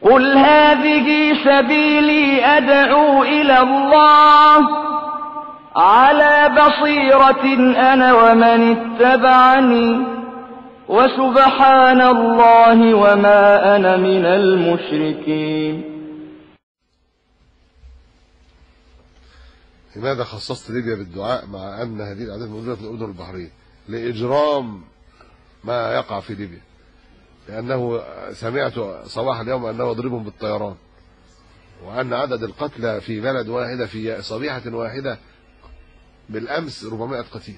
قل هذه سبيلي أدعو إلى الله على بصيرة أنا ومن اتبعني وسبحان الله وما أنا من المشركين. لماذا خصصت ليبيا بالدعاء مع أن هذه الأعداد موجودة في الأردن والبحرين؟ لإجرام ما يقع في ليبيا، لأنه سمعت صباح اليوم أنه يضربهم بالطيران، وأن عدد القتلى في بلد واحدة في صبيحة واحدة بالأمس 400 قتيل.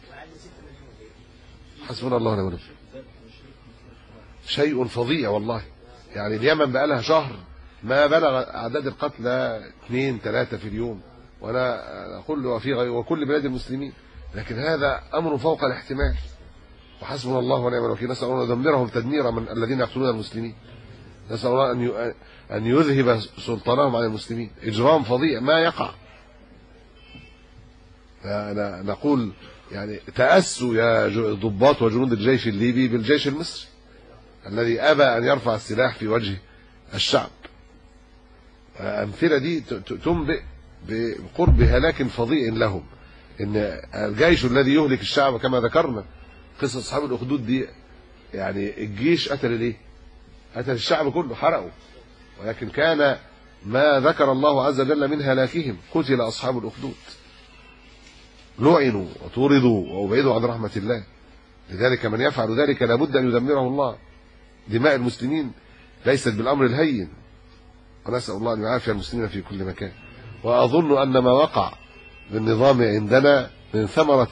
حسبنا الله ونعم الوكيل. شيء فظيع والله. يعني اليمن بقى لها شهر ما بلغ أعداد القتلى 2-3 في اليوم، وأنا أقول وكل بلاد المسلمين، لكن هذا أمر فوق الاحتمال. وحسبنا الله ونعم الوكيل. نسأل الله أن يدمرهم تدميرا من الذين يقتلون المسلمين. نسأل الله أن يذهب سلطانهم عن المسلمين. إجرام فظيع ما يقع. نقول يعني تأسوا يا ضباط وجنود الجيش الليبي بالجيش المصري الذي أبى أن يرفع السلاح في وجه الشعب. أمثلة دي تنبئ بقرب هلاك فظيع لهم. إن الجيش الذي يهلك الشعب كما ذكرنا قصة أصحاب الأخدود دي، يعني الجيش قتل ليه؟ قتل الشعب كله، حرقوا. ولكن كان ما ذكر الله عز وجل من هلاكهم قتل أصحاب الأخدود، لعنوا وطردوا وأبعدوا عن رحمة الله. لذلك من يفعل ذلك لابد أن يدمره الله. دماء المسلمين ليست بالأمر الهين، ونسأل الله أن يعافي المسلمين في كل مكان. وأظن أن ما وقع بالنظام عندنا من ثمرة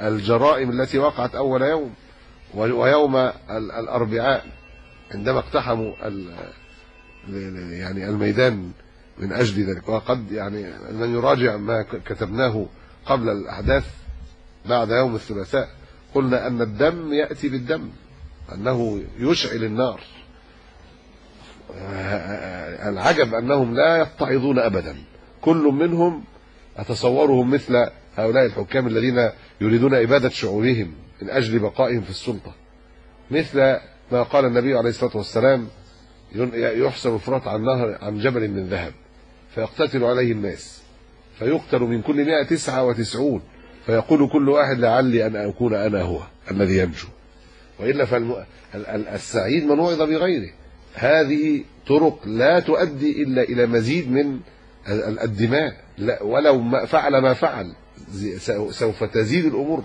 الجرائم التي وقعت أول يوم ويوم الأربعاء عندما اقتحموا يعني الميدان من أجل ذلك. وقد يعني من يراجع ما كتبناه قبل الأحداث بعد يوم الثلاثاء قلنا أن الدم يأتي بالدم، أنه يشعل النار. العجب أنهم لا يتعظون أبدا. كل منهم أتصورهم مثل هؤلاء الحكام الذين يريدون إبادة شعوبهم من أجل بقائهم في السلطة، مثل ما قال النبي عليه الصلاة والسلام: يحسب الفرات عن نهر عن جبل من ذهب فيقتتل عليه الناس، فيقتل من كل 199 فيقول كل واحد لعلي أن أكون أنا هو الذي ينجو. وإلا فالسعيد من وعظ بغيره. هذه طرق لا تؤدي إلا إلى مزيد من الدماء، ولو فعل ما فعل سوف تزيد الأمور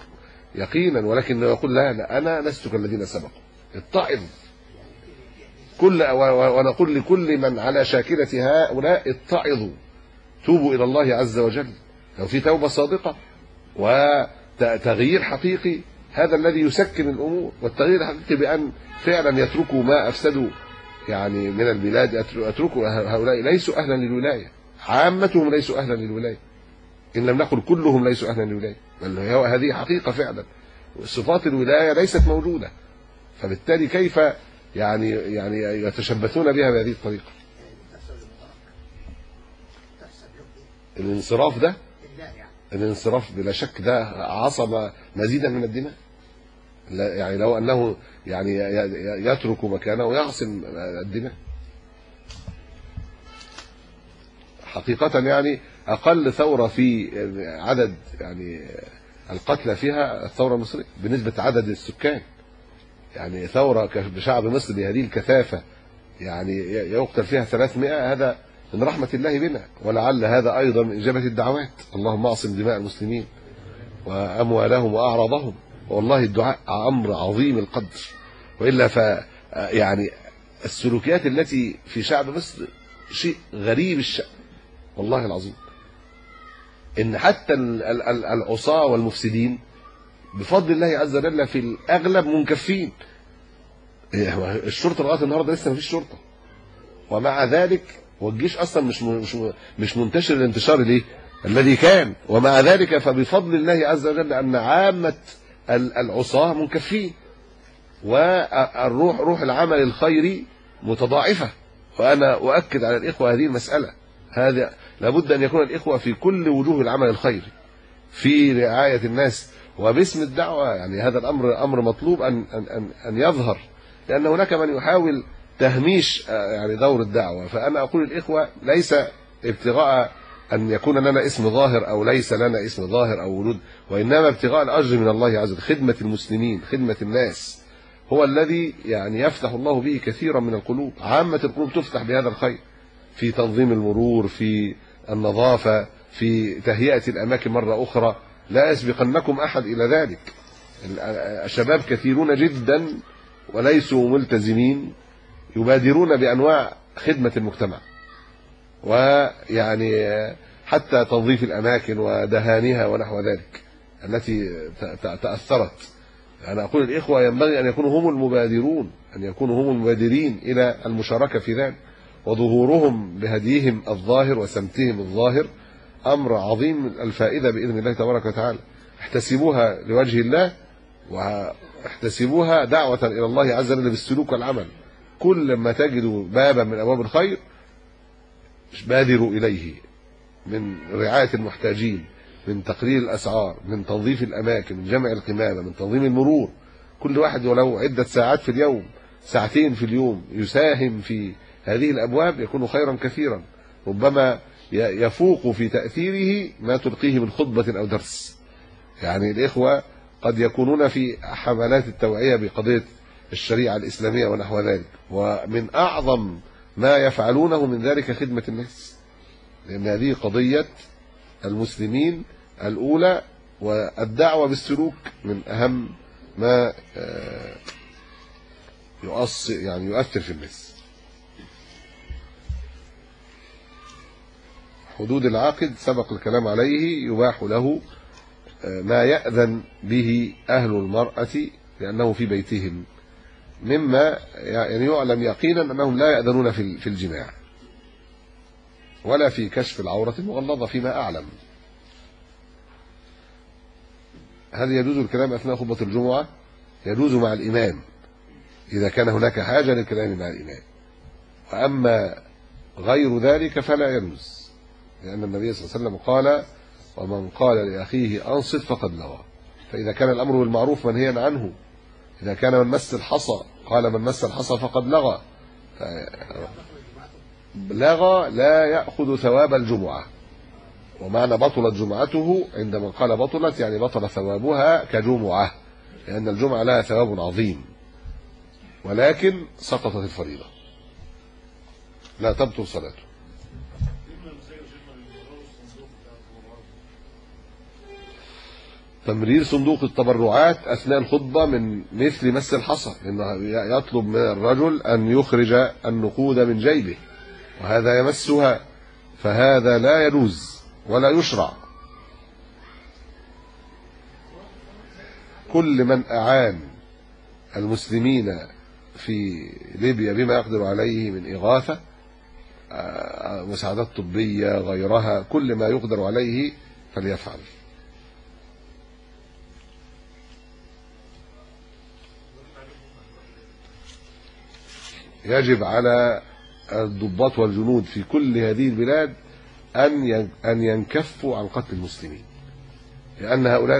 يقينا. ولكن يقول لا أنا لست كالذين سبقوا. اتعظ ونقول لكل من على شاكلة هؤلاء: اتعظوا، توبوا إلى الله عز وجل. لو في توبة صادقة وتغيير حقيقي، هذا الذي يسكن الأمور. والتغيير الحقيقي بأن فعلا يتركوا ما أفسدوا يعني من البلاد. أتركوا هؤلاء ليسوا أهلا للولاية، عامتهم ليسوا أهلا للولاية، إن لم نقل كلهم ليسوا أهلا للولاية، بل هذه حقيقة فعلا. صفات الولاية ليست موجودة، فبالتالي كيف يعني يتشبثون بها بهذه الطريقة؟ الانصراف بلا شك ده عصب مزيدا من الدماء. يعني لو أنه يعني يترك مكانه ويعصم الدماء حقيقة. يعني أقل ثورة في عدد يعني القتلى فيها الثورة المصرية بالنسبة عدد السكان. يعني ثورة بشعب مصر بهذه الكثافة يعني يقتل فيها 300، هذا من رحمة الله بنا. ولعل هذا أيضا من إجابة الدعوات: اللهم اعصم دماء المسلمين وأموالهم وأعراضهم. والله الدعاء أمر عظيم القدر. وإلا يعني السلوكيات التي في شعب مصر شيء غريب الشأن والله العظيم. إن حتى العصاة والمفسدين بفضل الله عز وجل في الأغلب منكفين. الشرطة لغاية النهارده لسه ما فيش شرطة، ومع ذلك والجيش أصلا مش منتشر الانتشار ليه الذي كان. ومع ذلك فبفضل الله عز وجل أن عامة العصاة منكفين، روح العمل الخيري متضاعفة. وأنا أؤكد على الإخوة هذه المسألة. هذا لابد أن يكون الإخوة في كل وجوه العمل الخيري في رعاية الناس وباسم الدعوة. يعني هذا الأمر أمر مطلوب أن يظهر، لأن هناك من يحاول تهميش يعني دور الدعوة. فأنا أقول الإخوة ليس ابتغاء أن يكون لنا اسم ظاهر أو ليس لنا اسم ظاهر أو ولود، وإنما ابتغاء الأجر من الله عز وجل. خدمة المسلمين، خدمة الناس، هو الذي يعني يفتح الله به كثيرا من القلوب. عامة القلوب تفتح بهذا الخير، في تنظيم المرور، في النظافة، في تهيئة الأماكن مرة أخرى. لا يسبقنكم أحد إلى ذلك. الشباب كثيرون جدا وليسوا ملتزمين يبادرون بأنواع خدمة المجتمع، ويعني حتى تنظيف الأماكن ودهانها ونحو ذلك التي تأثرت. أنا أقول الإخوة ينبغي أن يكونوا هم المبادرون، أن يكونوا هم المبادرين إلى المشاركة في ذلك، وظهورهم بهديهم الظاهر وسمتهم الظاهر أمر عظيم الفائدة بإذن الله تبارك وتعالى. احتسبوها لوجه الله، واحتسبوها دعوة إلى الله عز وجل بالسلوك والعمل. كل ما تجدوا بابا من أبواب الخير بادروا إليه، من رعاية المحتاجين، من تقليل الأسعار، من تنظيف الأماكن، من جمع القمامة، من تنظيم المرور. كل واحد ولو عدة ساعات في اليوم، ساعتين في اليوم، يساهم في هذه الأبواب يكون خيرا كثيرا، ربما يفوق في تأثيره ما تلقيه من خطبة أو درس. يعني الإخوة قد يكونون في حملات التوعية بقضية الشريعة الإسلامية ونحو ذلك، ومن أعظم ما يفعلونه من ذلك خدمة الناس، لأن هذه قضية المسلمين الأولى، والدعوة بالسلوك من أهم ما يؤثر في الناس. حدود العقد سبق الكلام عليه. يباح له ما يأذن به أهل المرأة لأنه في بيتهم، مما يعني يعلم يقينا أنهم لا يأذنون في الجماع ولا في كشف العورة المغلظة فيما أعلم. هل يجوز الكلام أثناء خطبة الجمعة؟ يجوز مع الإمام إذا كان هناك حاجة للكلام مع الإمام، وأما غير ذلك فلا يجوز، لأن النبي صلى الله عليه وسلم قال: ومن قال لأخيه أنصت فقد لغى. فإذا كان الأمر بالمعروف منهيا عنه، إذا كان من مس الحصى قال من مس الحصى فقد لغى، لغى لا يأخذ ثواب الجمعة. ومعنى بطلت جمعته عندما قال بطلت يعني بطل ثوابها كجمعة، لأن الجمعة لها ثواب عظيم، ولكن سقطت الفريضة، لا تبطل صلاته. تمرير صندوق التبرعات أثناء الخطبة من مثل مس الحصى، لأنه يطلب من الرجل أن يخرج النقود من جيبه وهذا يمسها، فهذا لا يجوز ولا يشرع. كل من أعان المسلمين في ليبيا بما يقدر عليه من إغاثة، مساعدات طبية، غيرها، كل ما يقدر عليه فليفعل. يجب على الضباط والجنود في كل هذه البلاد أن ينكفوا عن قتل المسلمين، لأن هؤلاء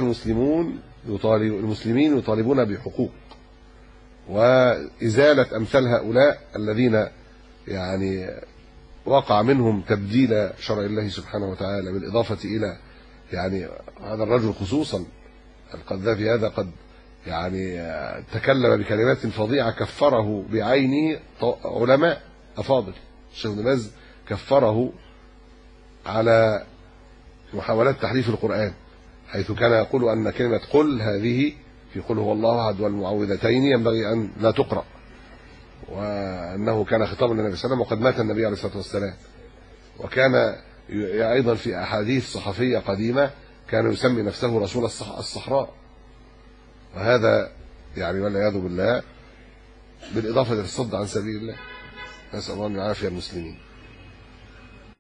المسلمين يطالبون بحقوق، وإزالة أمثال هؤلاء الذين يعني وقع منهم تبديل شرع الله سبحانه وتعالى، بالإضافة إلى يعني هذا الرجل خصوصا القذافي هذا قد يعني تكلم بكلمات فظيعة كفره بعينه علماء أفاضل. الشيخ ابن باز كفره على محاولات تحريف القرآن، حيث كان يقول أن كلمة قل هذه في قل هو الله أحد والمعوذتين ينبغي أن لا تقرأ، وأنه كان خطابا للنبي صلى الله عليه وسلم وقد مات النبي عليه الصلاة والسلام. وكان أيضا في أحاديث صحفية قديمة كان يسمي نفسه رسول الصحراء، وهذا يعني والعياذ بالله بالإضافة للصد عن سبيل الله. نسأل الله أن يعافي المسلمين.